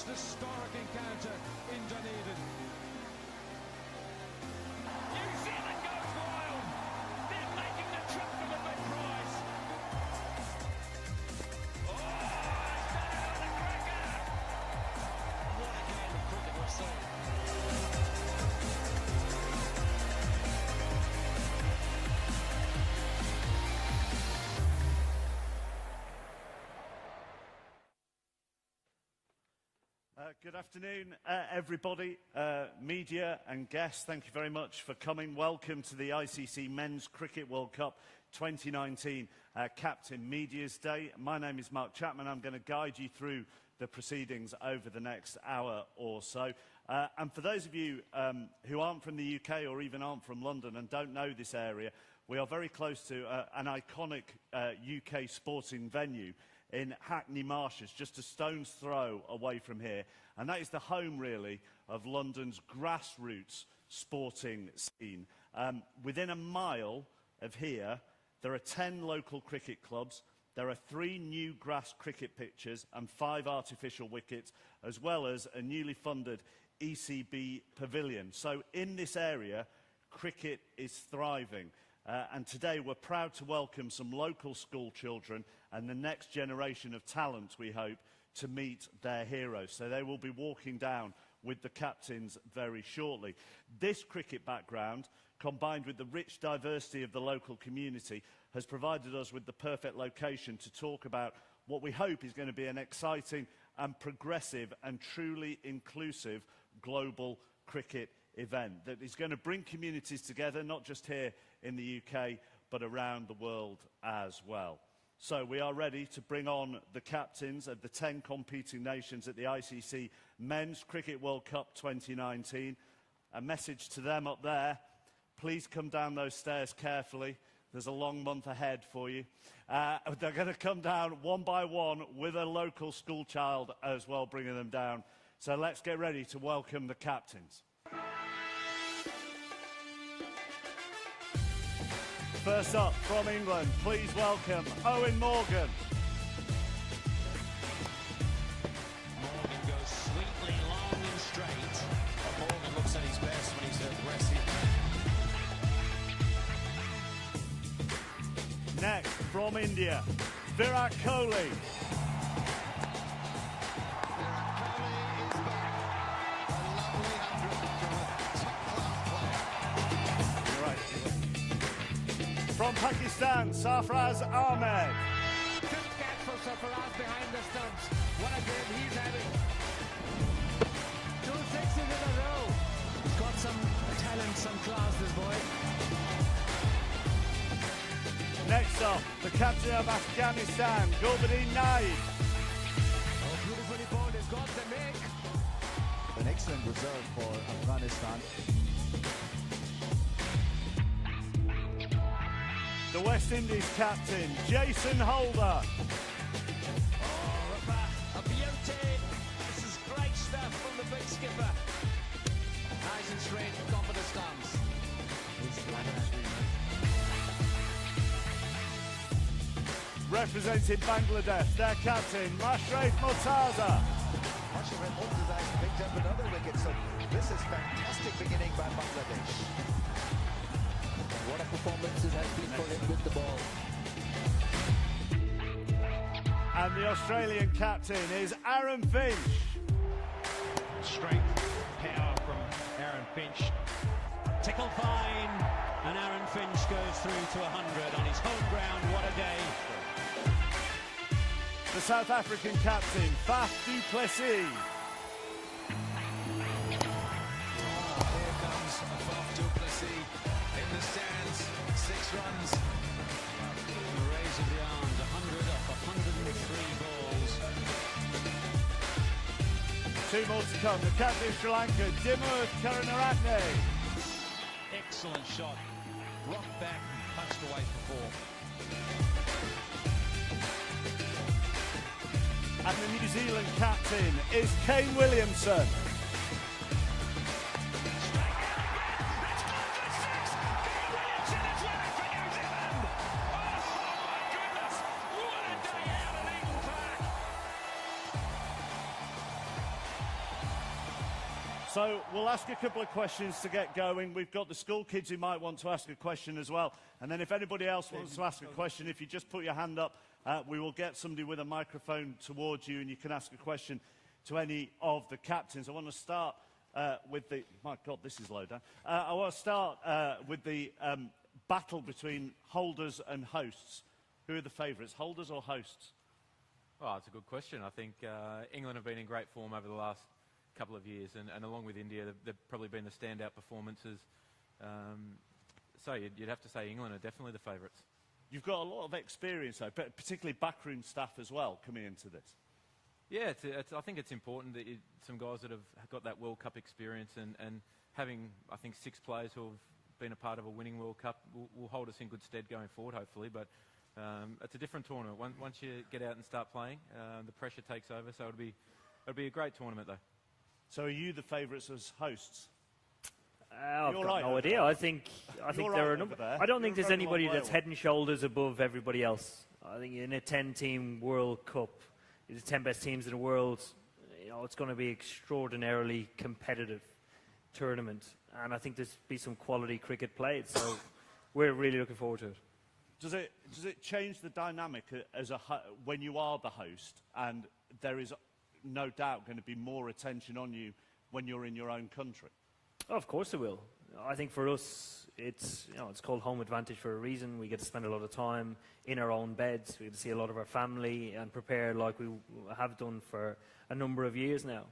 most historic encounter in Dunedin. New Zealand goes wild. They're making the trip for the big prize. Oh, it's done it on the cracker. What a game of cricket we're seeing. Good afternoon, everybody, media and guests. Thank you very much for coming. Welcome to the ICC Men's Cricket World Cup 2019 Captain Media's Day. My name is Mark Chapman. I'm going to guide you through the proceedings over the next hour or so. And for those of you who aren't from the UK or even aren't from London and don't know this area, we are very close to an iconic UK sporting venue in Hackney Marshes, just a stone's throw away from here. And that is the home, really, of London's grassroots sporting scene. Within a mile of here, there are 10 local cricket clubs, there are 3 new grass cricket pitches and 5 artificial wickets, as well as a newly funded ECB pavilion. So in this area, cricket is thriving. And today we're proud to welcome some local school children and the next generation of talent, we hope, to meet their heroes. So they will be walking down with the captains very shortly. This cricket background, combined with the rich diversity of the local community, has provided us with the perfect location to talk about what we hope is going to be an exciting and progressive and truly inclusive global cricket event that is going to bring communities together, not just here in the UK, but around the world as well. So we are ready to bring on the captains of the 10 competing nations at the ICC Men's Cricket World Cup 2019. A message to them up there: please come down those stairs carefully. There's a long month ahead for you. They're going to come down one by one with a local school child as well, bringing them down. So let's get ready to welcome the captains. First up, from England, please welcome Owen Morgan. Morgan goes sweetly long and straight. Morgan looks at his best when he's aggressive. Next, from India, Virat Kohli. From Pakistan, Sarfraz Ahmed. Good catch for Sarfraz behind the stumps. What a game he's having. 2 sixes in a row. He's got some talent, some class, this boy. Next up, the captain of Afghanistan, Gulbuddin Naib. Oh, beautifully bowled. He's got the make. An excellent reserve for Afghanistan. The West Indies captain, Jason Holder. Oh, a beauty. This is great stuff from the big skipper. Nice and straight, confident stance. Representing Bangladesh, their captain, Mashraf Mortaza. Mashraf Mortaza has picked up another wicket, so this is fantastic beginning by Bangladesh. What a performance it has been for him with the ball. And the Australian captain is Aaron Finch. Strength, power from Aaron Finch. Tickled fine, and Aaron Finch goes through to 100 on his home ground. What a day. The South African captain, Faf du Plessis. Here comes Faf du Plessis in the stands. 6 runs. The raise of the arms, 100 off 103 balls. 2 more to come. The captain of Sri Lanka, Dimuth Karunaratne. Excellent shot. Rocked back, punched away for 4. And the New Zealand captain is Kane Williamson. So we'll ask a couple of questions to get going. We've got the school kids who might want to ask a question as well. And then if anybody else wants to ask a question, if you just put your hand up, we will get somebody with a microphone towards you and you can ask a question to any of the captains. I want to start with the... My God, this is low down. I want to start with the battle between holders and hosts. Who are the favourites, holders or hosts? Oh, it's a good question. I think England have been in great form over the last couple of years, and along with India, they've probably been the standout performances. So you'd have to say England are definitely the favourites. You've got a lot of experience, though, particularly backroom staff as well, coming into this. Yeah, I think it's important that some guys that have got that World Cup experience and having, I think, 6 players who have been a part of a winning World Cup will hold us in good stead going forward, hopefully. But it's a different tournament. Once you get out and start playing, the pressure takes over. So it'll be a great tournament, though. So are you the favourites as hosts? I've got right no idea. I think there are a number. I don't think there's anybody that's head and shoulders above everybody else. I think in a 10-team World Cup, the 10 best teams in the world, it's going to be extraordinarily competitive tournament, and I think there's be some quality cricket played. So we're really looking forward to it. Does it change the dynamic as when you are the host, and there is no doubt going to be more attention on you when you're in your own country? Oh, of course it will. I think for us, it's called home advantage for a reason. We get to spend a lot of time in our own beds. We get to see a lot of our family and prepare like we have done for a number of years now.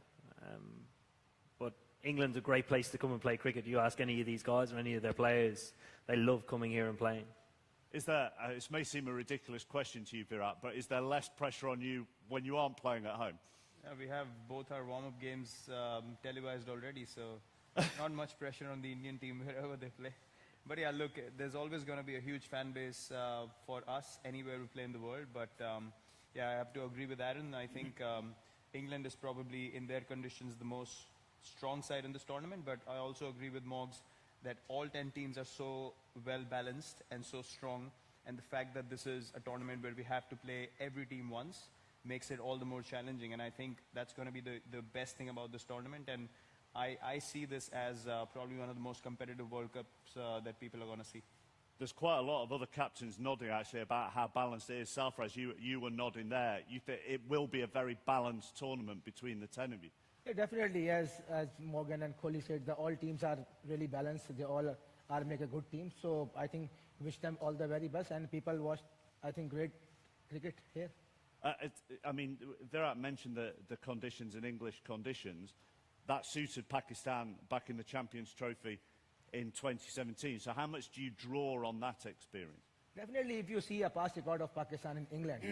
But England's a great place to come and play cricket. You ask any of these guys or any of their players, they love coming here and playing. Is there, it may seem a ridiculous question to you, Virat, but is there less pressure on you when you aren't playing at home? We have both our warm-up games televised already, so not much pressure on the Indian team wherever they play. But yeah, look, there's always going to be a huge fan base for us anywhere we play in the world. But yeah, I have to agree with Aaron. I think England is probably, in their conditions, the most strong side in this tournament. But I also agree with Moggs that all 10 teams are so well-balanced and so strong. And the fact that this is a tournament where we have to play every team once makes it all the more challenging. And I think that's going to be the best thing about this tournament. And I see this as probably one of the most competitive World Cups that people are going to see. There's quite a lot of other captains nodding, actually, about how balanced it is. Sarfraz, you were nodding there. You think it will be a very balanced tournament between the 10 of you? Yeah, definitely. As Morgan and Kholi said, all teams are really balanced. They all are make a good team. So I think wish them all the very best. And people watch, I think, great cricket here. I mean, Virat mentioned the conditions and English conditions. That suited Pakistan back in the Champions Trophy in 2017. So how much do you draw on that experience? Definitely, if you see a past record of Pakistan in England,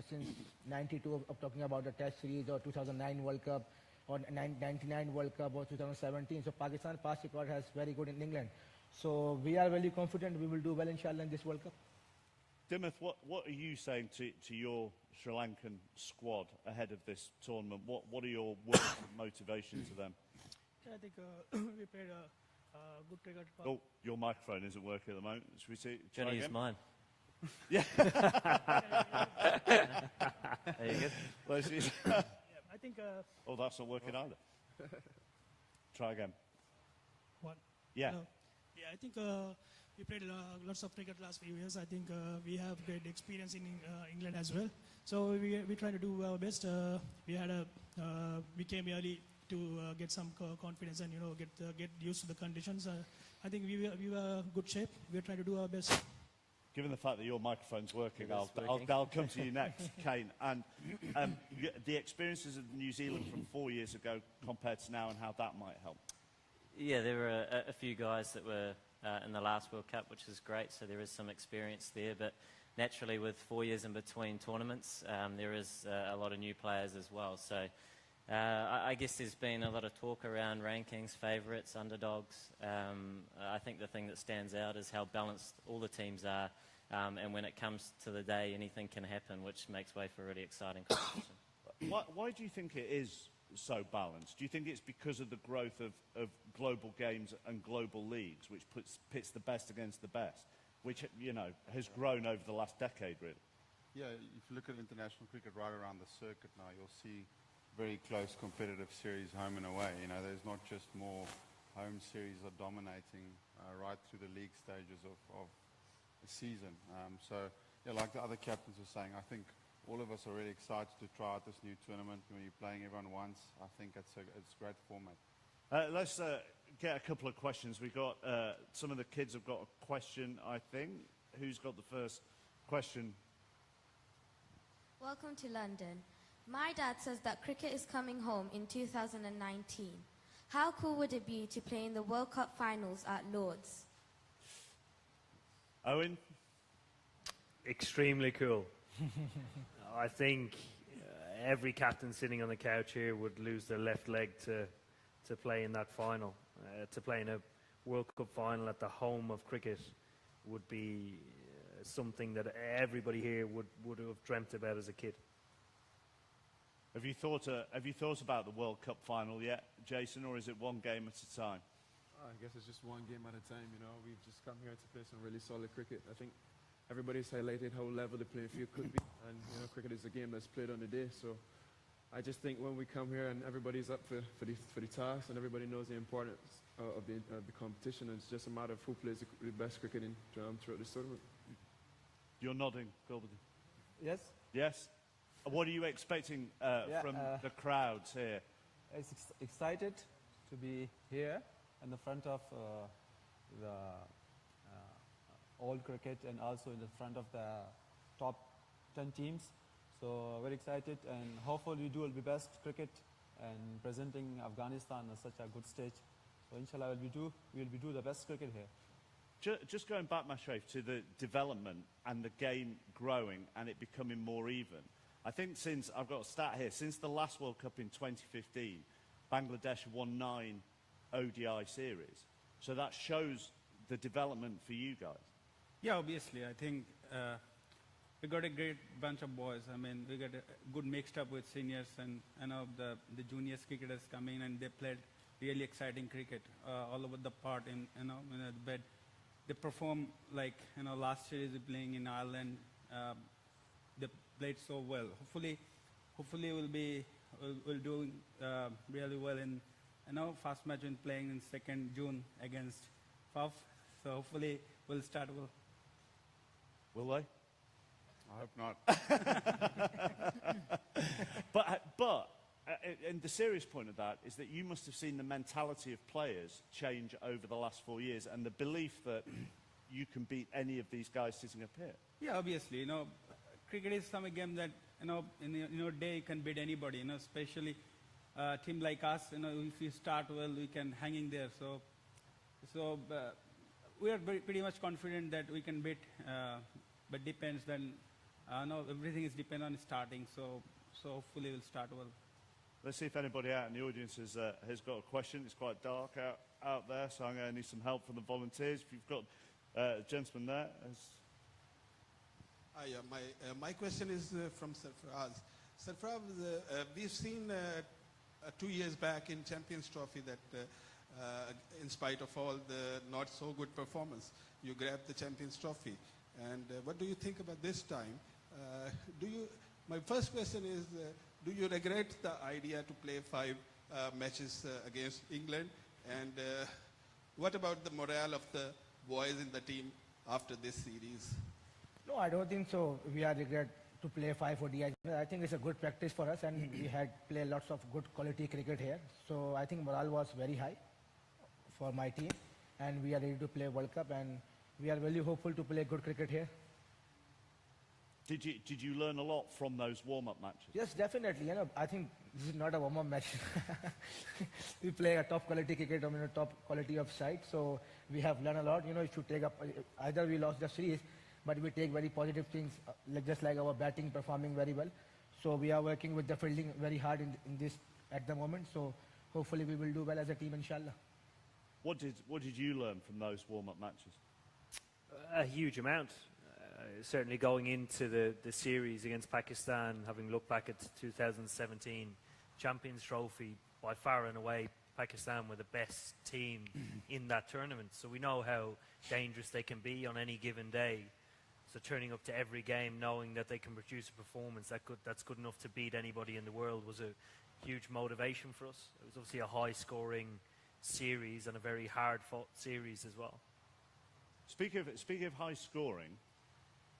since 92, of talking about the Test series, or 2009 World Cup, or 99 World Cup, or 2017. So Pakistan past record has very good in England. So we are very confident we will do well, inshallah, in this World Cup. Dimith, what are you saying to your Sri Lankan squad ahead of this tournament? What are your words of motivation to them? I think we played a good cricket. Oh, your microphone isn't working at the moment. Should we see? Johnny, use mine. Yeah. There you go. Well, Yeah, I think. oh, that's not working either. Try again. What? Yeah. No. Yeah, I think we played lots of cricket last few years. I think we have great experience in England as well. So we try to do our best. We came early to get some confidence and get used to the conditions. I think we were good shape. We're trying to do our best. Given the fact that your microphone's working, I'll come to you next, Kane. And the experiences of New Zealand from 4 years ago compared to now, and how that might help. Yeah, there were a few guys that were in the last World Cup, which is great, so there is some experience there. But naturally, with 4 years in between tournaments, there is a lot of new players as well. So I guess there's been a lot of talk around rankings, favourites, underdogs. I think the thing that stands out is how balanced all the teams are. And when it comes to the day, anything can happen, which makes way for a really exciting competition. Why do you think it is so balanced? Do you think it's because of the growth of global games and global leagues, which pits the best against the best, which, has grown over the last decade, really? Yeah, if you look at international cricket right around the circuit now, you'll see very close competitive series home and away. You know, there's not just more home series are dominating right through the league stages of the season. So, yeah, like the other captains were saying, I think all of us are really excited to try out this new tournament. When you're playing everyone once, I think it's a great format. Let's get a couple of questions. We've got some of the kids have got a question, I think. Who's got the first question? Welcome to London. My dad says that cricket is coming home in 2019. How cool would it be to play in the World Cup finals at Lord's? Owen? Extremely cool. I think every captain sitting on the couch here would lose their left leg to play in that final. To play in a World Cup final at the home of cricket would be something that everybody here would have dreamt about as a kid. Have you thought about the World Cup final yet, Jason, or is it one game at a time? I guess it's just one game at a time. You know, we've just come here to play some really solid cricket. I think everybody's highlighted how level the playing field could be, and you know, cricket is a game that's played on the day. So I just think when we come here and everybody's up for the task, and everybody knows the importance of the competition, and it's just a matter of who plays the best cricket throughout this tournament. You're nodding, Gilbert. Yes. Yes. What are you expecting from the crowds here? It's excited to be here in the front of the all cricket, and also in the front of the top 10 teams. So very excited, and hopefully we do the best cricket and presenting Afghanistan on such a good stage. So inshallah we'll do the best cricket here. Just going back, Mashraf, to the development and the game growing and it becoming more even. I think since, I've got a stat here, since the last World Cup in 2015, Bangladesh won 9 ODI series. So that shows the development for you guys. Yeah, obviously. I think we got a great bunch of boys. I mean, we got a good mixed up with seniors, and you know, the juniors cricketers come in and they played really exciting cricket all over the part in the bed. They perform like, you know, last year is playing in Ireland. They played so well. Hopefully we'll do really well in, you know, first match in playing in 2nd June against Puff. So hopefully we'll start well. Will they? I hope not. But and the serious point of that is that you must have seen the mentality of players change over the last 4 years, and the belief that you can beat any of these guys sitting up here. Yeah, obviously, you know, cricket is some game that, you know, in your day you can beat anybody, you know, especially a team like us, you know, if you start well, we can hang in there. So we are pretty much confident that we can beat, but depends then, no, everything is depend on starting, so hopefully we'll start well. Let's see if anybody out in the audience has got a question. It's quite dark out there, so I'm going to need some help from the volunteers. If you've got a gentleman there. My question is from Sarfraz. Sarfraz, we've seen 2 years back in Champions Trophy that in spite of all the not so good performance, you grabbed the Champions Trophy. And what do you think about this time? My first question is, do you regret the idea to play 5 matches against England? And what about the morale of the boys in the team after this series? No, I don't think so. We are regret to play 5 ODIs. I think it's a good practice for us, and we had played lots of good quality cricket here. So I think morale was very high for my team, and we are ready to play World Cup, and we are really hopeful to play good cricket here. Did you learn a lot from those warm-up matches? Yes, definitely. You know, I think this is not a warm-up match. We play a top quality cricket, top quality of side. So we have learned a lot. You know, if you take up, either we lost the series, but we take very positive things, just like our batting performing very well. So we are working with the fielding very hard in this at the moment. So hopefully we will do well as a team, inshallah. What did you learn from those warm-up matches? A huge amount. Certainly going into the series against Pakistan, having looked back at 2017 Champions Trophy, by far and away Pakistan were the best team in that tournament. So we know how dangerous they can be on any given day. So turning up to every game knowing that they can produce a performance that's good enough to beat anybody in the world was a huge motivation for us. It was obviously a high-scoring series and a very hard-fought series as well. Speaking of high scoring,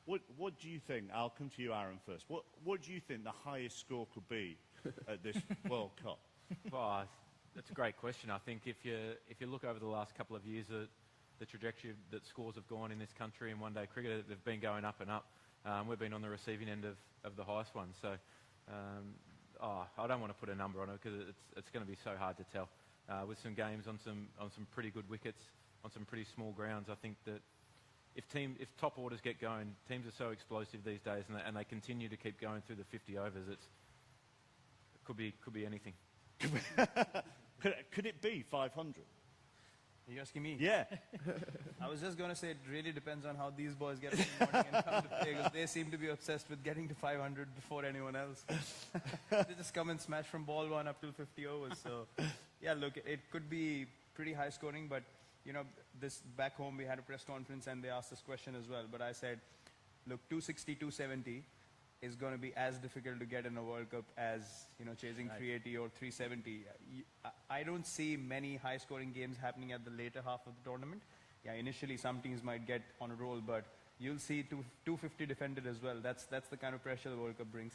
what do you think? I'll come to you, Aaron, first. What do you think the highest score could be at this World Cup? Well, that's a great question. I think if you look over the last couple of years, the trajectory that scores have gone in this country in one-day cricket, they've been going up and up. We've been on the receiving end of the highest one. So I don't want to put a number on it because it's going to be so hard to tell. With some games on some pretty good wickets, on some pretty small grounds, I think that if top orders get going, teams are so explosive these days, and they continue to keep going through the 50 overs. It could be anything. Could it be 500? Are you asking me? Yeah. I was just going to say it really depends on how these boys get up in the morning and come to play, because they seem to be obsessed with getting to 500 before anyone else. They just come and smash from ball one up to 50 overs. So, yeah, look, it could be pretty high scoring, but, you know, this back home we had a press conference and they asked this question as well. But I said, look, 260, 270 is going to be as difficult to get in a World Cup as, you know, chasing 380 or 370. I don't see many high-scoring games happening at the later half of the tournament. Yeah, initially some teams might get on a roll, but you'll see 250 defended as well. That's the kind of pressure the World Cup brings.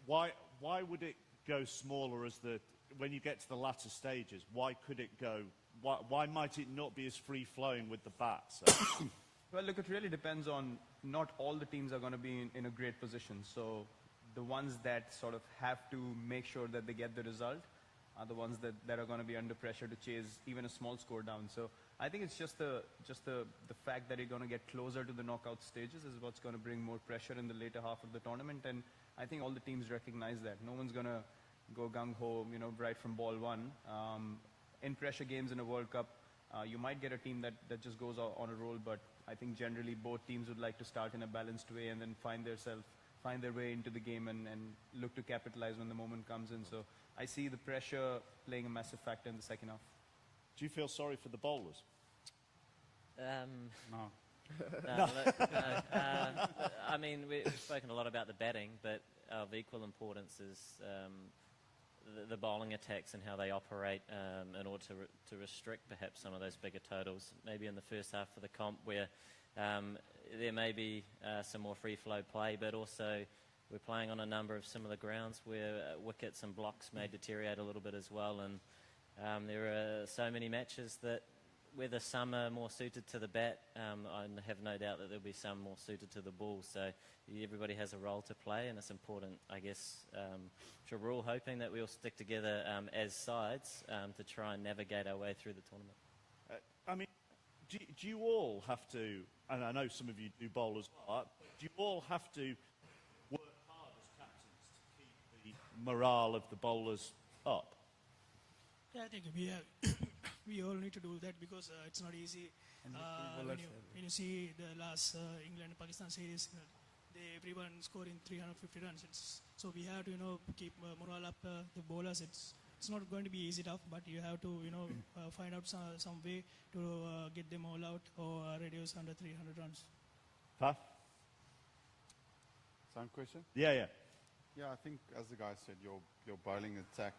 Why would it go smaller when you get to the latter stages? Why could it go? Why might it not be as free-flowing with the bats? Well, look, it really depends on, not all the teams are going to be in a great position. So the ones that sort of have to make sure that they get the result are the ones that are going to be under pressure to chase even a small score down. So I think it's just the fact that you're going to get closer to the knockout stages is what's going to bring more pressure in the later half of the tournament. And I think all the teams recognize that. No one's going to go gung-ho, you know, right from ball one. In pressure games in a World Cup, you might get a team that just goes on a roll, but I think generally both teams would like to start in a balanced way and then find their way into the game and look to capitalize when the moment comes in. So I see the pressure playing a massive factor in the second half. Do you feel sorry for the bowlers? No. No. I mean, we've spoken a lot about the batting, but of equal importance is the bowling attacks and how they operate in order to restrict perhaps some of those bigger totals. Maybe in the first half of the comp where there may be some more free-flow play, but also we're playing on a number of similar grounds where wickets and blocks may deteriorate a little bit as well. And there are so many matches that whether some are more suited to the bat, I have no doubt that there'll be some more suited to the ball. So everybody has a role to play, and it's important, I guess. So we're all hoping that we all stick together as sides to try and navigate our way through the tournament. I mean, do you all have to, and I know some of you do bowl as well, do you all have to work hard as captains to keep the morale of the bowlers up? Yeah, I think we all need to do that because it's not easy. When you see the last England-Pakistan series, everyone scoring 350 runs. So we have to, keep morale up the bowlers. It's not going to be easy enough, but you have to, find out some way to get them all out or reduce under 300 runs. Huh? Same question? Yeah. Yeah, I think, as the guy said, your bowling attack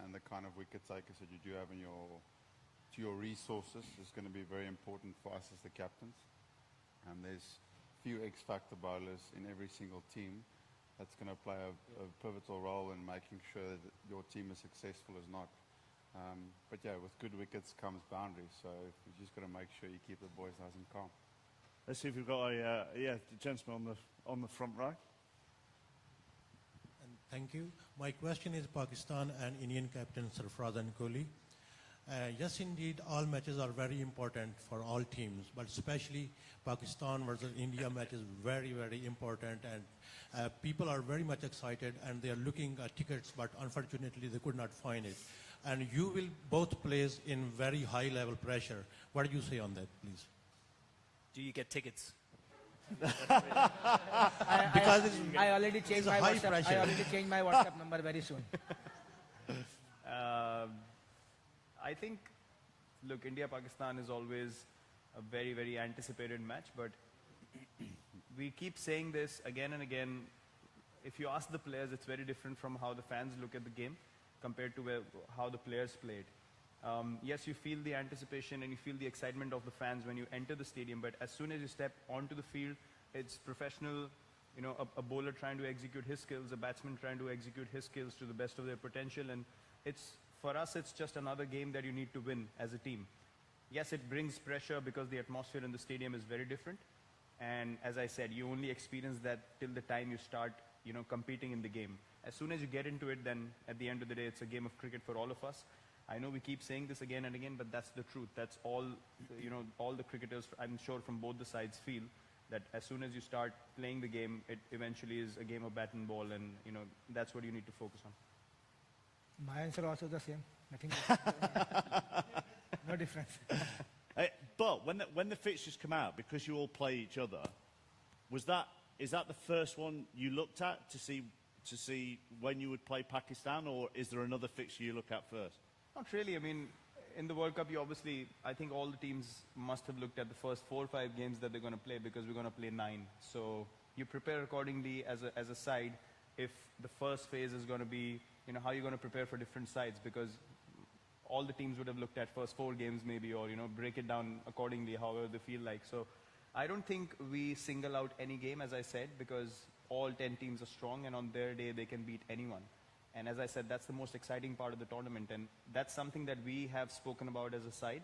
and the kind of wicket takers that you do have in your resources is going to be very important for us as the captains. And there's few X-factor bowlers in every single team that's going to play a pivotal role in making sure that your team is successful as not. But yeah, with good wickets comes boundaries, so you just got to make sure you keep the boys nice and calm. Let's see if we've got the gentleman on the front row. Thank you. My question is Pakistan and Indian captain Sarfraz and Kholi. Yes, indeed, all matches are very important for all teams, but especially Pakistan versus India match is very, very important, and people are very much excited and they are looking at tickets, but unfortunately they could not find it. And you will both place in very high level pressure. What do you say on that, please? Do you get tickets? I already changed my WhatsApp. I already changed my WhatsApp number very soon. I think, look, India-Pakistan is always a very, very anticipated match, but we keep saying this again and again. If you ask the players, it's very different from how the fans look at the game. compared to how the players played. Yes, you feel the anticipation and you feel the excitement of the fans when you enter the stadium, but as soon as you step onto the field, it's professional, you know, a bowler trying to execute his skills, a batsman trying to execute his skills to the best of their potential, and for us, it's just another game that you need to win as a team. Yes, it brings pressure because the atmosphere in the stadium is very different, and as I said, you only experience that till the time you start, you know, competing in the game. As soon as you get into it, then at the end of the day, it's a game of cricket for all of us. I know we keep saying this again and again, but that's the truth. That's all, you know, all the cricketers, I'm sure from both the sides feel that as soon as you start playing the game, it eventually is a game of bat and ball, and, you know, that's what you need to focus on. My answer also the same. Nothing. No difference. But when the fixtures come out, because you all play each other, is that the first one you looked at to see when you would play Pakistan, or is there another fixture you look at first? Not really. I mean, in the World Cup, I think all the teams must have looked at the first 4 or 5 games that they're going to play, because we're going to play 9. So you prepare accordingly as a side. If the first phase is going to be, you know, how you're going to prepare for different sides, because all the teams would have looked at first 4 games maybe, or, you know, break it down accordingly, however they feel like. So I don't think we single out any game, as I said, because all 10 teams are strong, and on their day they can beat anyone. And as I said, that's the most exciting part of the tournament, and that's something that we have spoken about as a side,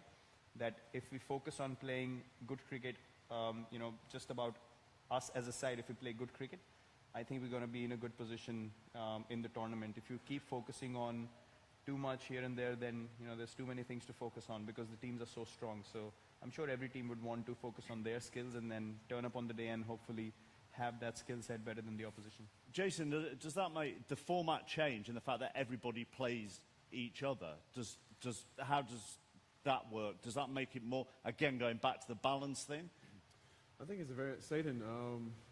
that if we focus on playing good cricket, you know, just about us as a side, if we play good cricket, I think we're going to be in a good position in the tournament. If you keep focusing on too much here and there, then, you know, there's too many things to focus on, because the teams are so strong. So I'm sure every team would want to focus on their skills and then turn up on the day and hopefully have that skill set better than the opposition. Jason, does that make the format change, and the fact that everybody plays each other? How does that work? Does that make it more, again, going back to the balance thing? I think it's very exciting.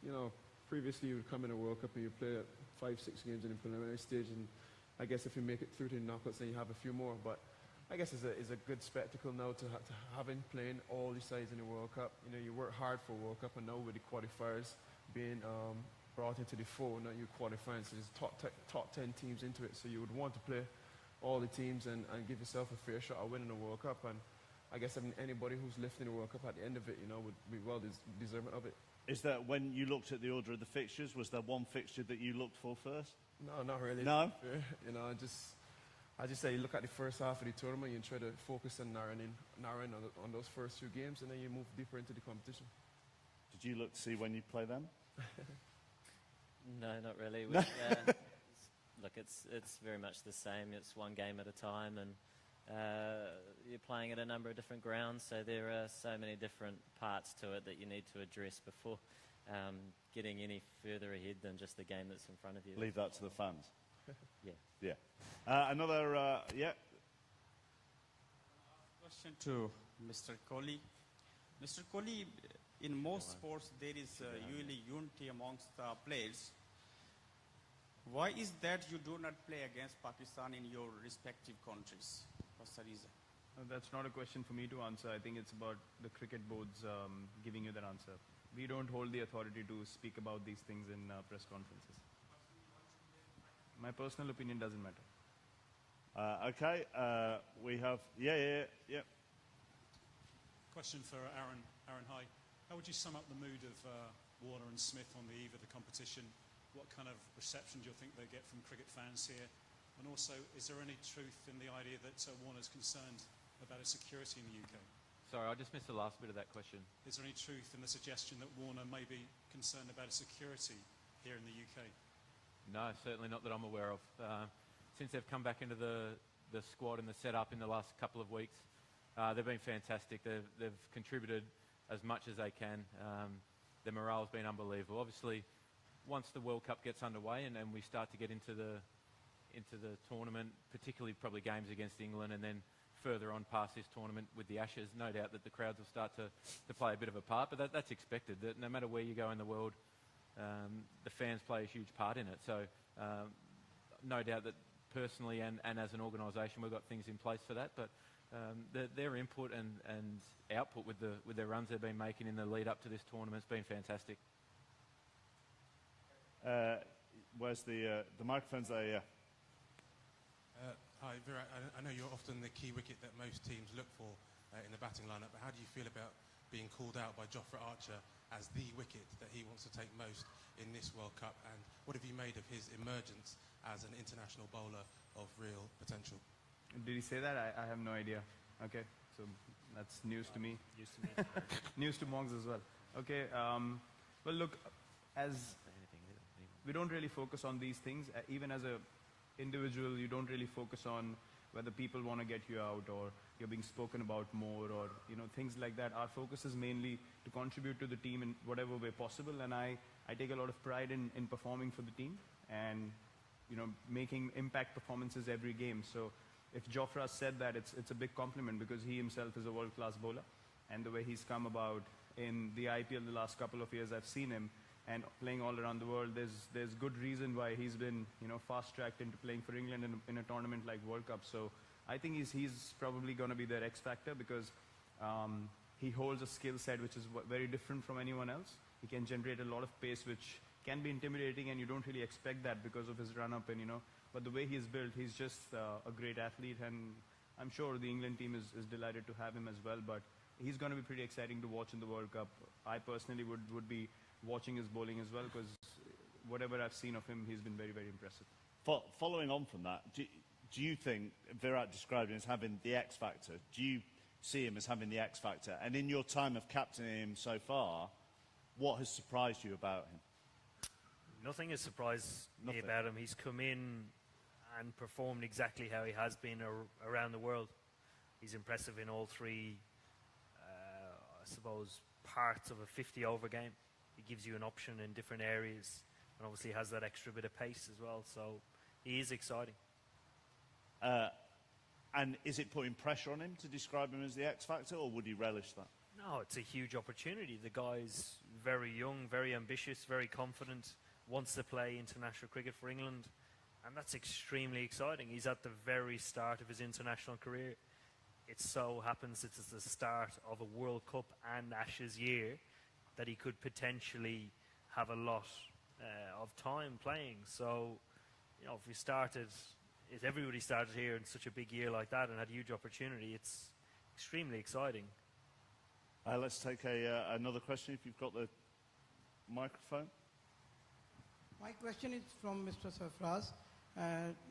You know, previously you would come in a World Cup and you play 5, 6 games in the preliminary stage, and I guess if you make it through to the knockouts, then you have a few more. But I guess it's a good spectacle now to having playing all these sides in the World Cup. You know, you work hard for World Cup, and now with the qualifiers being brought into the fold, now you're qualifying, so there's top 10 teams into it. So you would want to play all the teams and give yourself a fair shot at winning the World Cup. And I guess anybody who's lifting the World Cup at the end of it, you know, would be well deserving of it. Is that when you looked at the order of the fixtures, was there one fixture that you looked for first? No, not really. No? You know, I just say you look at the first half of the tournament, you try to focus on narrowing on those first 2 games, and then you move deeper into the competition. Did you look to see when you play them? No, not really. Look, it's very much the same. It's one game at a time, and you're playing at a number of different grounds, so there are so many different parts to it that you need to address before getting any further ahead than just the game that's in front of you. Leave that to the fans. Yeah. Question to Mr. Kholi. Mr. Kholi, in most sports there is usually unity amongst players. Why is that you do not play against Pakistan in your respective countries? What's the reason? That's not a question for me to answer. I think it's about the cricket boards giving you that answer. We don't hold the authority to speak about these things in press conferences. My personal opinion doesn't matter. Okay, we have, yeah. Question for Aaron. Aaron, hi. How would you sum up the mood of Warner and Smith on the eve of the competition? What kind of reception do you think they get from cricket fans here? And also, is there any truth in the idea that Warner's concerned about his security in the UK? Sorry, I just missed the last bit of that question. Is there any truth in the suggestion that Warner may be concerned about his security here in the UK? No, certainly not that I'm aware of. Since they've come back into the squad and the setup in the last couple of weeks, they've been fantastic. They've contributed as much as they can. Their morale's been unbelievable. Obviously, once the World Cup gets underway and we start to get into the tournament, particularly probably games against England, and then further on past this tournament with the Ashes, no doubt that the crowds will start to play a bit of a part, but that's expected. That no matter where you go in the world, the fans play a huge part in it. So no doubt that personally and as an organisation we've got things in place for that, but their input and output with their runs they've been making in the lead up to this tournament has been fantastic. Where's the microphone's there? Yeah. Virat, I know you're often the key wicket that most teams look for in the batting lineup, but how do you feel about being called out by Jofra Archer as the wicket that he wants to take most in this World Cup? And what have you made of his emergence as an international bowler of real potential? Did he say that? I have no idea. Okay, so that's news to me. News to me. News to Monks as well. Okay, well look, as we don't really focus on these things. Even as a individual, you don't really focus on whether people want to get you out or you're being spoken about more or, you know, things like that. Our focus is mainly to contribute to the team in whatever way possible, and I take a lot of pride in performing for the team and, you know, making impact performances every game. So if Jofra said that, it's a big compliment because he himself is a world-class bowler, and the way he's come about in the IPL the last couple of years, I've seen him, and playing all around the world, there's good reason why he's been, you know, fast-tracked into playing for England in a tournament like World Cup. So I think he's probably going to be their X factor because he holds a skill set which is very different from anyone else. He can generate a lot of pace, which can be intimidating, and you don't really expect that because of his run-up and, you know, but the way he's built, he's just a great athlete, and I'm sure the England team is delighted to have him as well, but he's going to be pretty exciting to watch in the World Cup. I personally would be watching his bowling as well because whatever I've seen of him, he's been very, very impressive. Following on from that, do you think Virat described him as having the X factor? Do you see him as having the X factor? And in your time of captaining him so far, what has surprised you about him? Nothing has surprised me about him. He's come in and performed exactly how he has been around the world. He's impressive in all three, I suppose, parts of a 50-over game. He gives you an option in different areas, and obviously has that extra bit of pace as well. So he is exciting. And is it putting pressure on him to describe him as the X factor, or would he relish that? No, it's a huge opportunity. The guy's very young, very ambitious, very confident, wants to play international cricket for England, and that's extremely exciting. He's at the very start of his international career. It so happens it's the start of a World Cup and Ashes year that he could potentially have a lot of time playing. So, you know, if everybody started here in such a big year like that and had a huge opportunity, it's extremely exciting. Let's take another question if you've got the microphone. My question is from Mr. Sarfraz.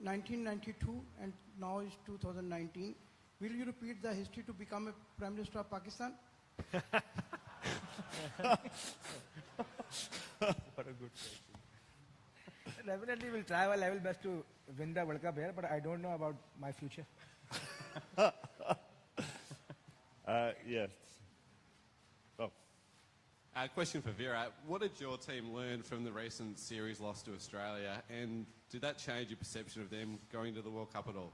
1992 and now is 2019. Will you repeat the history to become a Prime Minister of Pakistan? What a good question. Definitely will try our level best to win the World Cup here, but I don't know about my future. Yes. Question for Virat. What did your team learn from the recent series loss to Australia, and did that change your perception of them going to the World Cup at all?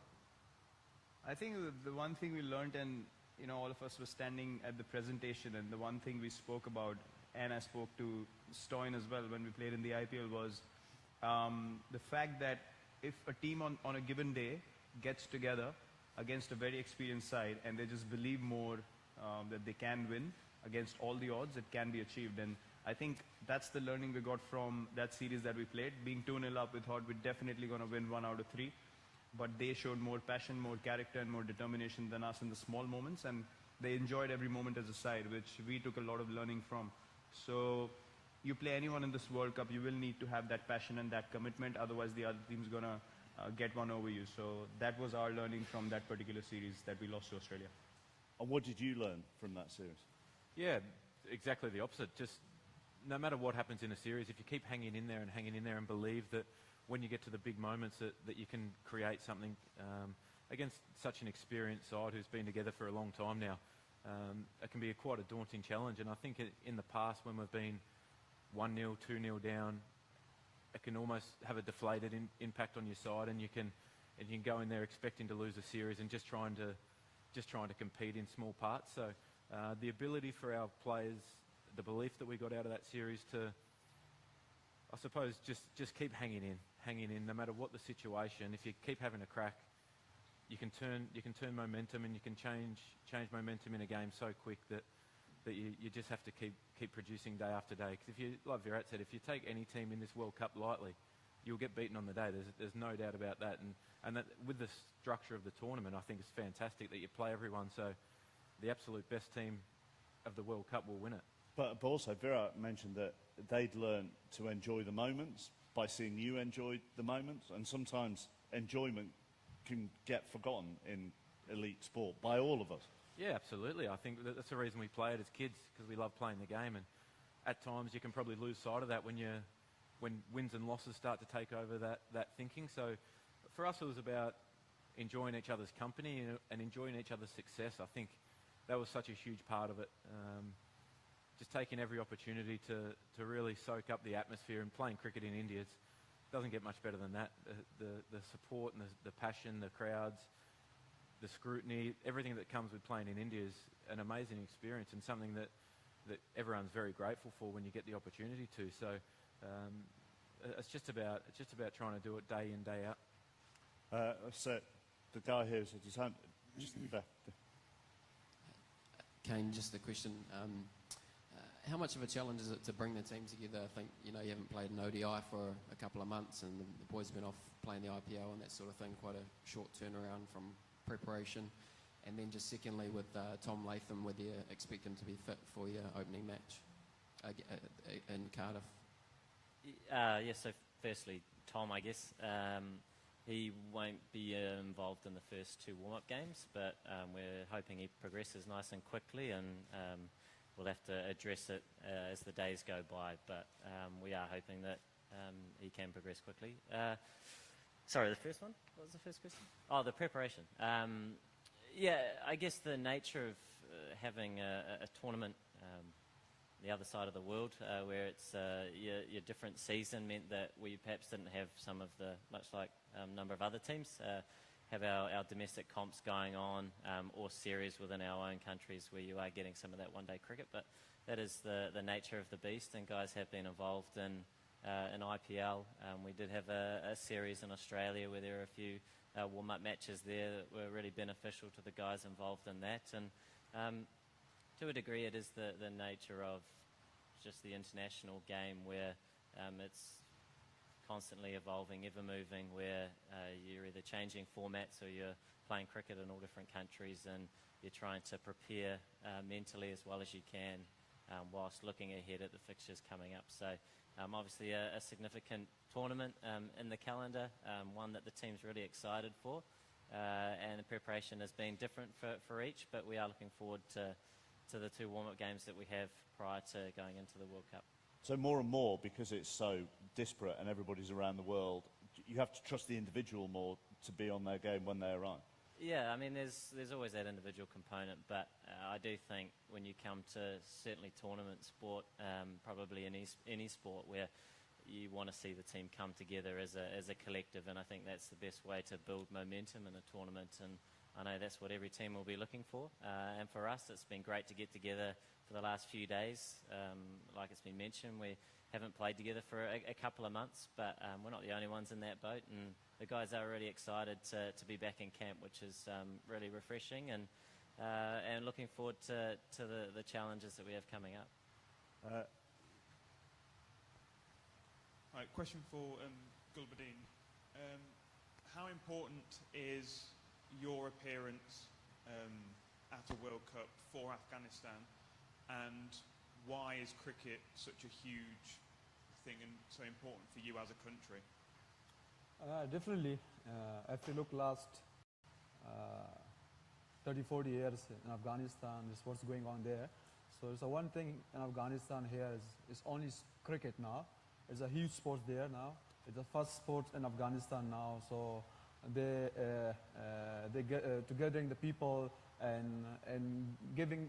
I think the one thing we learned, and you know, all of us were standing at the presentation, and the one thing we spoke about, and I spoke to Stoyan as well when we played in the IPL, was the fact that if a team on a given day gets together against a very experienced side and they just believe more that they can win against all the odds, it can be achieved. And I think that's the learning we got from that series that we played. Being 2-0 up, we thought we're definitely going to win 1 out of 3. But they showed more passion, more character, and more determination than us in the small moments. And they enjoyed every moment as a side, which we took a lot of learning from. So you play anyone in this World Cup, you will need to have that passion and that commitment. Otherwise, the other team's going to get one over you. So that was our learning from that particular series that we lost to Australia. And what did you learn from that series? Yeah, exactly the opposite. Just no matter what happens in a series, if you keep hanging in there and believe that when you get to the big moments that you can create something against such an experienced side who's been together for a long time now, it can be quite a daunting challenge. And I think in the past when we've been 1-0, 2-0 down, it can almost have a deflated impact on your side, and you can go in there expecting to lose a series and just trying to compete in small parts. So the ability for our players, the belief that we got out of that series to, I suppose, just keep hanging in, no matter what the situation. If you keep having a crack, you can turn momentum, and you can change momentum in a game so quick that you just have to keep producing day after day. Because if you, like Virat said, if you take any team in this World Cup lightly, you'll get beaten on the day. There's no doubt about that. And that, with the structure of the tournament, I think it's fantastic that you play everyone, so the absolute best team of the World Cup will win it. But also, Virat mentioned that they'd learn to enjoy the moments by seeing you enjoy the moments, and sometimes enjoyment can get forgotten in elite sport by all of us. Yeah, absolutely. I think that's the reason we play it as kids, because we love playing the game, and at times you can probably lose sight of that when wins and losses start to take over that thinking. So for us, it was about enjoying each other's company and enjoying each other's success. I think that was such a huge part of it. Just taking every opportunity to really soak up the atmosphere, and playing cricket in India, it doesn't get much better than that. The support and the passion, the crowds, the scrutiny, everything that comes with playing in India is an amazing experience, and something that everyone's very grateful for when you get the opportunity to. So it's just about trying to do it day in, day out. So the guy here has his hand just in the back. Kane, just a question. How much of a challenge is it to bring the team together? I think, you haven't played an ODI for a couple of months, and the boys have been off playing the IPL and that sort of thing, quite a short turnaround from preparation. And then just secondly, with Tom Latham, whether you expect him to be fit for your opening match in Cardiff? Yes, so firstly, Tom, I guess. He won't be involved in the first two warm-up games, but we're hoping he progresses nice and quickly, and we'll have to address it as the days go by, but we are hoping that he can progress quickly. Sorry, the first one? What was the first question? Oh, the preparation. Yeah, I guess the nature of having a tournament the other side of the world, where it's your different season, meant that we perhaps didn't have some of the, much like number of other teams, have our domestic comps going on, or series within our own countries where you are getting some of that one-day cricket. But that is the nature of the beast, and guys have been involved in IPL. We did have a series in Australia where there were a few warm-up matches there that were really beneficial to the guys involved in that. And to a degree, it is the nature of just the international game, where it's constantly evolving, ever moving, where you're either changing formats or you're playing cricket in all different countries, and you're trying to prepare mentally as well as you can, whilst looking ahead at the fixtures coming up. So obviously a significant tournament in the calendar, one that the team's really excited for, and the preparation has been different for each, but we are looking forward to the two warm-up games that we have prior to going into the World Cup. So more and more, because it's so disparate and everybody's around the world, you have to trust the individual more to be on their game when they arrive. Yeah, I mean, there's always that individual component, but I do think when you come to certainly tournament sport, probably in any sport, where you want to see the team come together as a collective, and I think that's the best way to build momentum in a tournament, and I know that's what every team will be looking for. And for us, it's been great to get together for the last few days. Like it's been mentioned, we haven't played together for a couple of months, but we're not the only ones in that boat, and the guys are really excited to be back in camp, which is really refreshing, and looking forward to the challenges that we have coming up. Right, question for Gulbuddin. How important is your appearance at a World Cup for Afghanistan, and why is cricket such a huge thing and so important for you as a country? Definitely. If you look last 30-40 years in Afghanistan, is what's going on there. So it's one thing in Afghanistan here is only cricket now. It's a huge sport there now. It's the first sport in Afghanistan now. So they get together the people and giving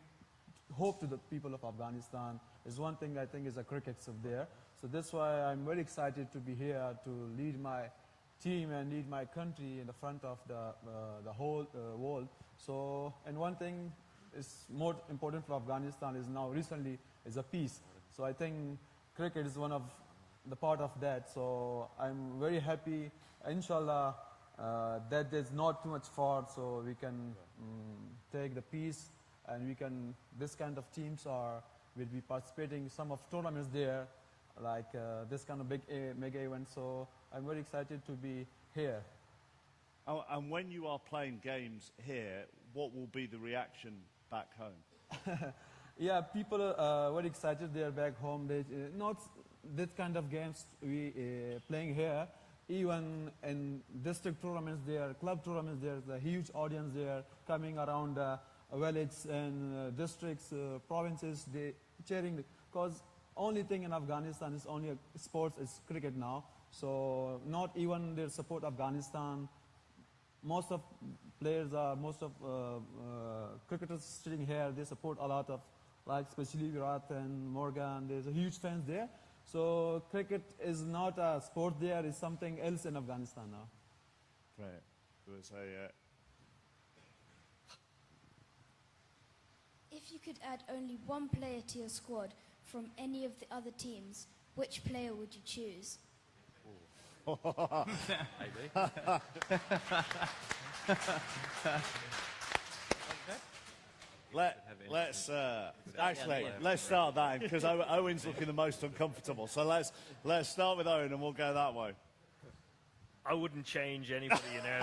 hope to the people of Afghanistan is one thing I think is a cricket there. So that's why I'm very excited to be here to lead my team and lead my country in the front of the whole world. So, and one thing is more important for Afghanistan is now recently is a peace. So I think cricket is one of the part of that. So I'm very happy, inshallah, that there's not too much far, so we can take the peace, and we can, this kind of teams will be participating some of tournaments there, like this kind of big mega event. So I'm very excited to be here. Oh, and when you are playing games here, what will be the reaction back home? Yeah, people are very excited. They are back home. They, not this kind of games we playing here. Even in district tournaments, there, club tournaments, there's a huge audience there coming around villages and districts, provinces. They cheering because only thing in Afghanistan is only sports is cricket now. So not even they support Afghanistan. Most of players are, most of cricketers sitting here, they support a lot of, like especially Virat and Morgan. There's a huge fans there. So cricket is not a sport there, it's something else in Afghanistan now. Right. So, if you could add only one player to your squad from any of the other teams, which player would you choose? Let's start that because Owen's looking the most uncomfortable. So let's start with Owen and we'll go that way. I wouldn't change anybody in there.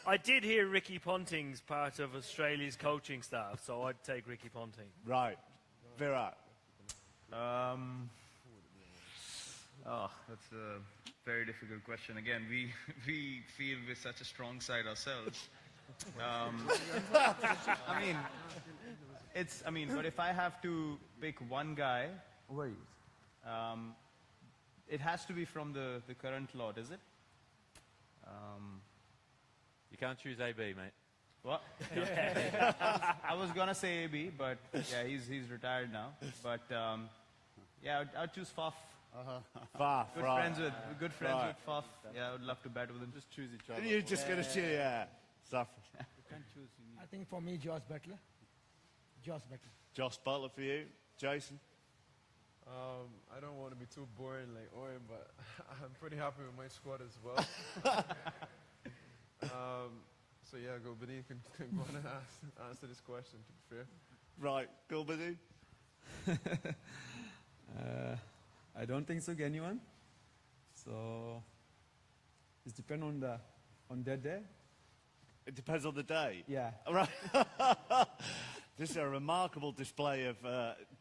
I did hear Ricky Ponting's part of Australia's coaching staff, so I'd take Ricky Ponting. Right. Virat. That's a very difficult question. Again, we feel we're such a strong side ourselves. But if I have to pick one guy, it has to be from the current lot, is it? You can't choose AB, mate. What? I was gonna say AB, but yeah, he's retired now. But yeah, I'd choose Faf. Faf, Good friends with Faf. Yeah, I would love to bat with him. Just choose each other. You're just going to choose, yeah. I think for me, Josh Butler. Josh Butler for you. Jason? I don't want to be too boring like Owen, but I'm pretty happy with my squad as well. So yeah, Gulbadeen can go on and answer this question, to be fair. Right, Gulbadeen? I don't think so, anyone. So it depends on that day. It depends on the day? Yeah. Right. This is a remarkable display of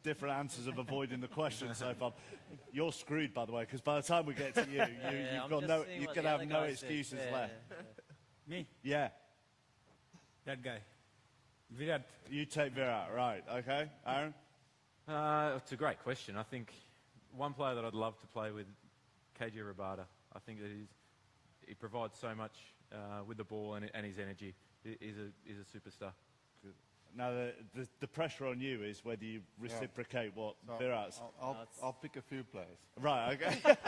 different answers of avoiding the question so far. You're screwed, by the way, because by the time we get to you, you're going to have no excuses left. Me? Yeah. That guy. Virat. You take Virat, right. Okay. Aaron? It's a great question. I think one player that I'd love to play with, KG Rabada. I think that he provides so much with the ball and his energy. He's a superstar. Good. Now, the pressure on you is whether you reciprocate what Virat's... I'll pick a few players. Right, okay.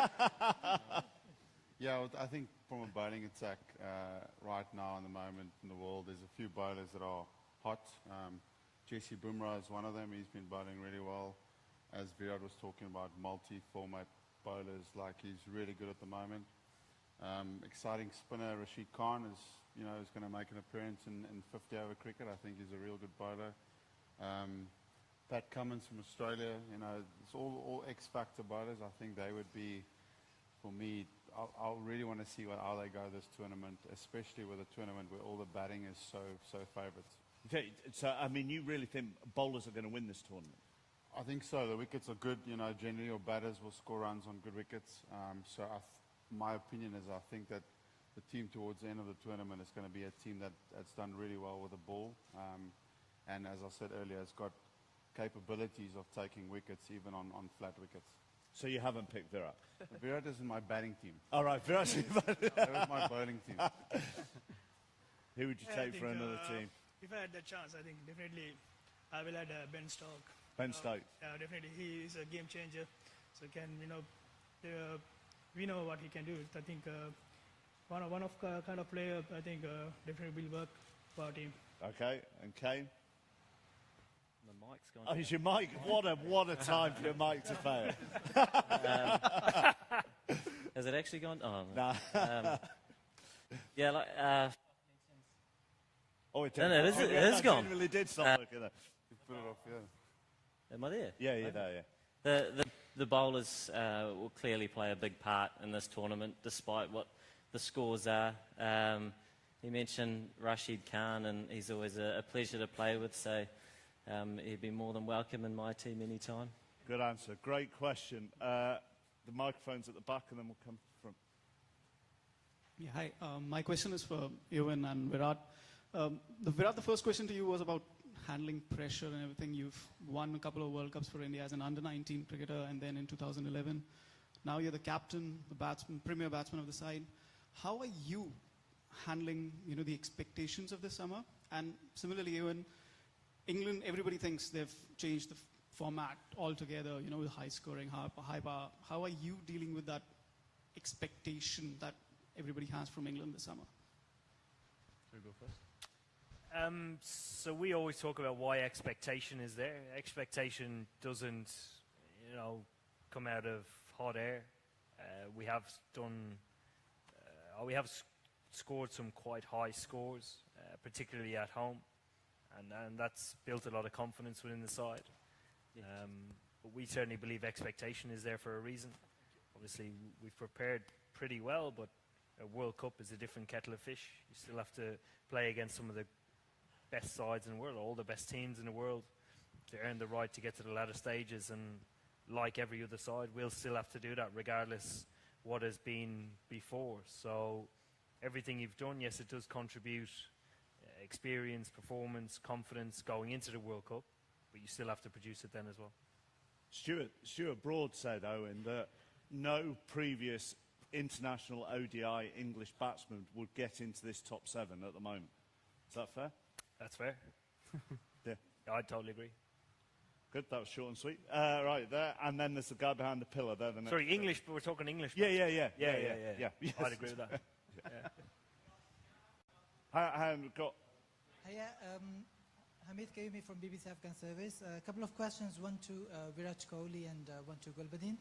Yeah, I think from a bowling attack right now in the moment in the world, there's a few bowlers that are hot. Jesse Bumrah is one of them. He's been bowling really well. As Virat was talking about multi-format bowlers, like he's really good at the moment. Exciting spinner Rashid Khan is going to make an appearance in 50-over cricket. I think he's a real good bowler. Pat Cummins from Australia, it's all X-factor bowlers. I think they would be, for me, I really want to see how they go this tournament, especially with a tournament where all the batting is so favourites. Okay, so, I mean, you really think bowlers are going to win this tournament? I think so. The wickets are good. Generally your batters will score runs on good wickets. So my opinion is I think that the team towards the end of the tournament is going to be a team that's done really well with the ball. And as I said earlier, it's got capabilities of taking wickets even on flat wickets. So you haven't picked Virat? Virat is in my batting team. All right, Virat's in your batting team. That was my bowling team. Who would you take for another team? If I had the chance, I think definitely I will add Ben Stokes. Ben Stokes? Yeah, definitely. He is a game changer. So we know what he can do. I think one of kind of player, I think definitely will work for our team. Okay, and Kane? The mic's gone. Oh, is your mic? What a time for your mic to fail. Has it actually gone? Oh, no. Yeah, like... oh, it is gone. It really did stop looking at that. You put it off, yeah. Am I there? Yeah, you're there, yeah. the bowlers will clearly play a big part in this tournament, despite what the scores are. He mentioned Rashid Khan, and he's always a pleasure to play with, so he'd be more than welcome in my team anytime. Good answer. Great question. The microphone's at the back, and then we'll come from. Yeah, hi. My question is for Ewan and Virat. Virat, the first question to you was about handling pressure and everything. You've won a couple of World Cups for India as an under-19 cricketer, and then in 2011. Now you're the captain, the batsman, premier batsman of the side. How are you handling, the expectations of this summer? And similarly, Ewan, England, everybody thinks they've changed the format altogether, with high scoring, high bar. How are you dealing with that expectation that everybody has from England this summer? Shall we go first? So we always talk about why expectation is there. Expectation doesn't, come out of hot air. We have done, we have scored some quite high scores, particularly at home, and that's built a lot of confidence within the side. But we certainly believe expectation is there for a reason. Obviously, we've prepared pretty well, but a World Cup is a different kettle of fish. You still have to play against some of the best sides in the world, all the best teams in the world, to earn the right to get to the latter stages. And like every other side, we'll still have to do that regardless what has been before. So everything you've done, yes, it does contribute experience, performance, confidence going into the World Cup, but you still have to produce it then as well. Stuart Broad said, Owen, that no previous international ODI English batsman would get into this top 7 at the moment. Is that fair? That's fair. Yeah. I totally agree. Good, that was short and sweet. Right there, and then there's the guy behind the pillar there. Sorry, English, but we're talking English. Yeah. Yeah. Yes. I'd agree with that. We've got. Hiya, Hamid Kayumi from BBC Afghan Service. A couple of questions, one to Virat Kohli and one to Gulbuddin.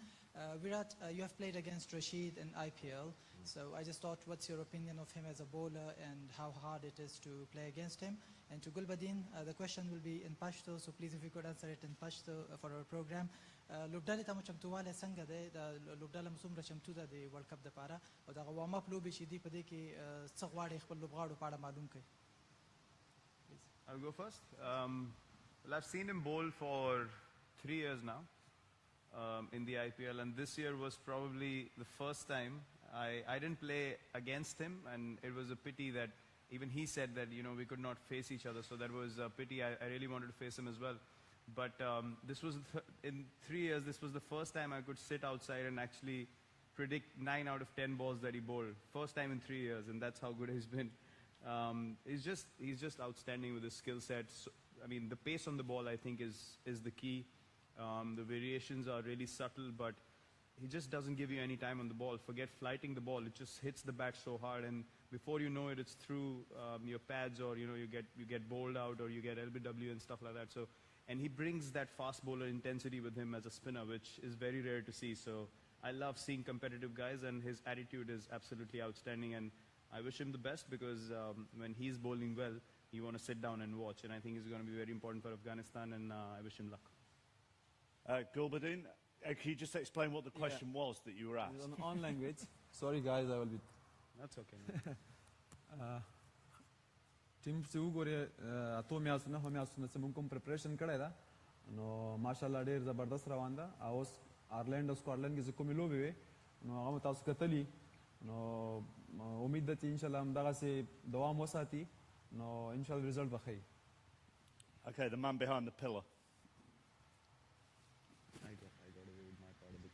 Virat, you have played against Rashid in IPL, so I just thought, what's your opinion of him as a bowler and how hard it is to play against him? And to Gulbuddin, the question will be in Pashto, so please if you could answer it in Pashto for our program. لوبډالې ته مو چمتووالی څنګه دی د لوبډاله مو څومره چمتو ده د ورلډ کپ دپاره او دغه وارم اپ لوبې چې دي په دې کې څه غواړي خپل لوبغاړو په اړه معلوم کړئ. I'll go first. Well, I've seen him bowl for 3 years now in the IPL, and this year was probably the first time I didn't play against him, and it was a pity that even he said that, we could not face each other, so that was a pity. I really wanted to face him as well. But this was, in 3 years, this was the first time I could sit outside and actually predict 9 out of 10 balls that he bowled. First time in 3 years, and that's how good he's been. He's just outstanding with his skill set. So, I mean, the pace on the ball, I think, is the key. The variations are really subtle, but he just doesn't give you any time on the ball. Forget flighting the ball; it just hits the bat so hard, and before you know it, it's through your pads, or you get bowled out, or you get LBW and stuff like that. So, and he brings that fast bowler intensity with him as a spinner, which is very rare to see. So, I love seeing competitive guys, and his attitude is absolutely outstanding. And I wish him the best, because when he's bowling well, you want to sit down and watch. And I think it's going to be very important for Afghanistan, and I wish him luck. Gulbuddin, can you just explain what the question was that you were asked? On language. Sorry guys, I will be... That's okay. ټیم چې وګورې اتو میاشتو نهو میاشتو نه څه موږ کوم پریپریشن کړی ده نو ماشاءالله ډېر زبردست روان ده او اوس آیرلینډ او سکاټلینډ کې چې کومې لوبې وې نو هغه مو تاسو کتلي نو امید ده چې انشاءالله همدغسې دوام وساتي نو انشاءالله رزلټ به ښه وي. Okay, the man behind the pillar.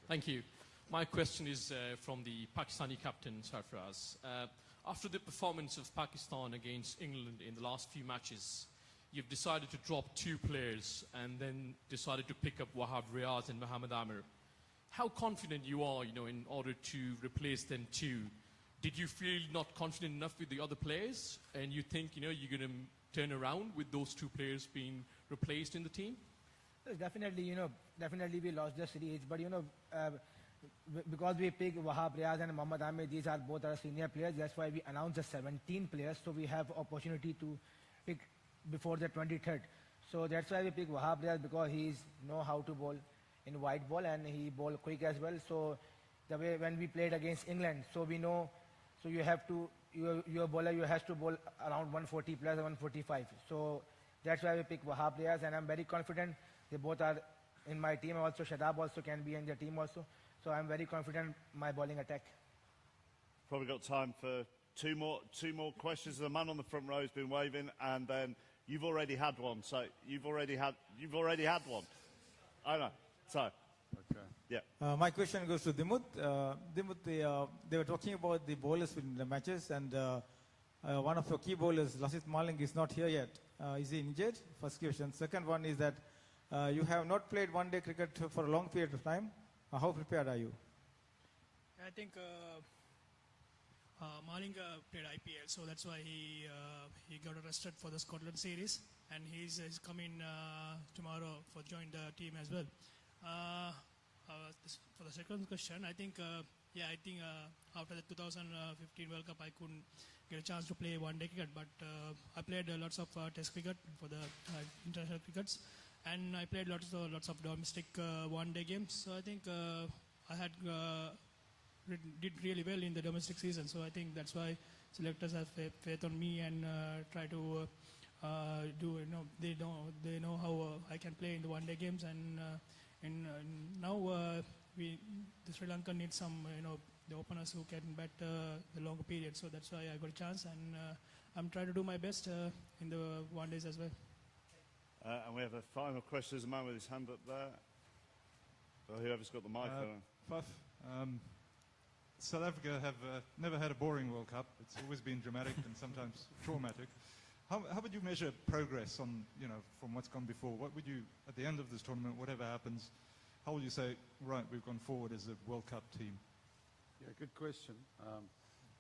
Thank you. My question is from the Pakistani captain, Sarfraz. After the performance of Pakistan against England in the last few matches, you've decided to drop 2 players and then decided to pick up Wahab Riaz and Mohammad Amir. How confident you are, in order to replace them too? Did you feel not confident enough with the other players, and you think, you're going to turn around with those 2 players being replaced in the team? Definitely, definitely we lost the series, but because we picked Wahab Riaz and Mohammad Amir, these are both our senior players. That's why we announced the 17 players, so we have opportunity to pick before the 23rd. So that's why we picked Wahab Riaz, because he know how to bowl. in white ball, and he bowled quick as well. So the way when we played against England, so we know, so you have to, your bowler, you has to bowl around 140 plus 145. So that's why we pick Wahab players, and I'm very confident they both are in my team. Also, Shadab also can be in the team also. So I'm very confident my bowling attack. Probably got time for two more questions. The man on the front row has been waving, and then you've already had one. So you've already had one. I know. So. Okay. Yeah. My question goes to Dimut. Dimut, they were talking about the bowlers in the matches, and one of your key bowlers, Lasith Maling, is not here yet. Is he injured? First question. Second one is that you have not played one-day cricket for a long period of time. How prepared are you? I think Maling played IPL, so that's why he got arrested for the Scotland series, and he's coming tomorrow for join the team as well. For the second question, I think after the 2015 World Cup, I couldn't get a chance to play one-day cricket, but I played lots of Test cricket for the international crickets, and I played lots of domestic one-day games. So I think I had did really well in the domestic season. So I think that's why selectors have faith on me and try to do. They know how I can play in the one-day games, and now the Sri Lanka needs some the openers who can bat the longer period. So that's why I got a chance, and I'm trying to do my best in the one days as well. And we have a final question. There's a man with his hand up there. Or whoever's got the microphone. Faf, South Africa have never had a boring World Cup. It's always been dramatic and sometimes traumatic. How would you measure progress on, from what's gone before? What would you, at the end of this tournament, whatever happens, how will you say, right, we've gone forward as a World Cup team? Yeah, good question.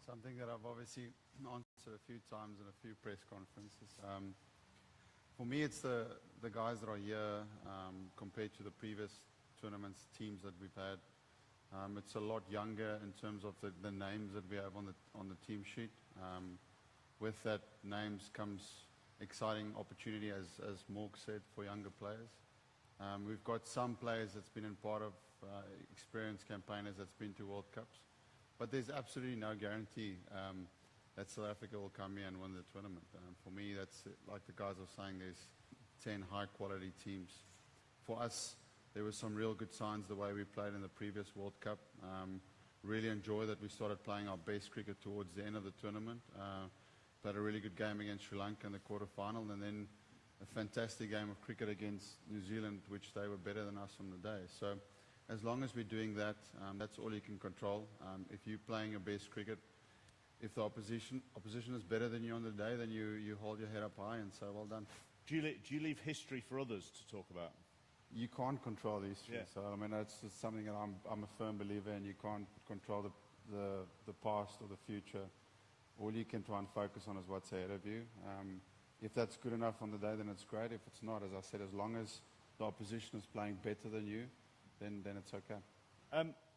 Something that I've obviously answered a few times in a few press conferences. For me, it's the guys that are here compared to the previous tournaments, teams that we've had. It's a lot younger in terms of the names that we have on the team sheet. With that names comes exciting opportunity, as Morg said, for younger players. We've got some players that's been in part of experienced campaigners that's been to World Cups. But there's absolutely no guarantee that South Africa will come here and win the tournament. For me, that's like the guys are saying, there's 10 high-quality teams. For us, there were some real good signs the way we played in the previous World Cup. Really enjoy that we started playing our best cricket towards the end of the tournament. Played a really good game against Sri Lanka in the quarterfinal, and then a fantastic game of cricket against New Zealand, which they were better than us on the day. So as long as we're doing that, that's all you can control. If you're playing your best cricket, if the opposition is better than you on the day, then you hold your head up high and say, well done. Do you leave history for others to talk about? You can't control the history. Yeah. So, I mean, that's just something that I'm a firm believer in. You can't control the past or the future. All you can try and focus on is what's ahead of you. If that's good enough on the day, then it's great. If it's not, as I said, as long as the opposition is playing better than you, then it's okay.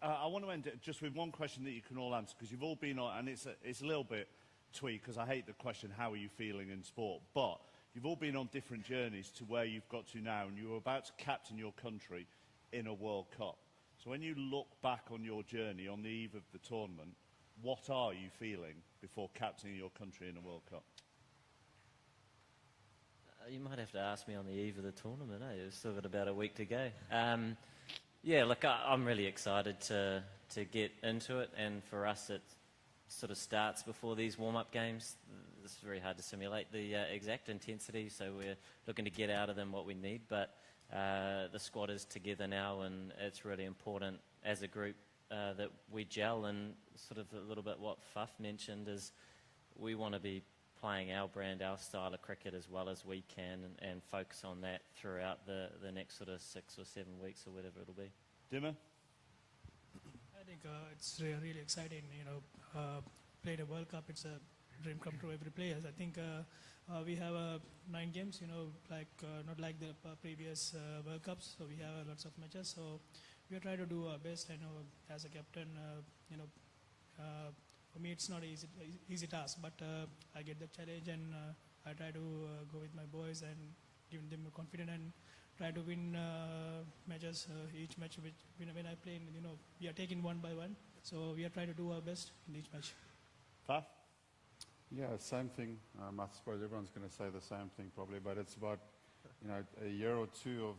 I want to end it just with one question that you can all answer, because you've all been on, and it's a little bit twee, because I hate the question, how are you feeling in sport? But you've all been on different journeys to where you've got to now, and you're about to captain your country in a World Cup. So when you look back on your journey on the eve of the tournament, what are you feeling before captaining your country in a World Cup? You might have to ask me on the eve of the tournament, eh? We've still got about a week to go. Yeah, look, I'm really excited to get into it, and for us it sort of starts before these warm-up games. It's very hard to simulate the exact intensity, so we're looking to get out of them what we need, but the squad is together now, and it's really important as a group that we gel, and sort of a little bit what Faf mentioned is we want to be playing our brand, our style of cricket as well as we can, and focus on that throughout the next sort of 6 or 7 weeks or whatever it'll be. Dimmer? I think it's really exciting, played a World Cup, it's a dream come true every player. I think we have 9 games, not like the previous World Cups, so we have lots of matches, so we are trying to do our best. I know as a captain, for me it's not easy task, but I get the challenge, and I try to go with my boys and giving them confidence and try to win matches. Each match, when I play, we are taking one by one. So we are trying to do our best in each match. Faf? Yeah, same thing. I suppose everyone's going to say the same thing probably, but it's about, a year or two of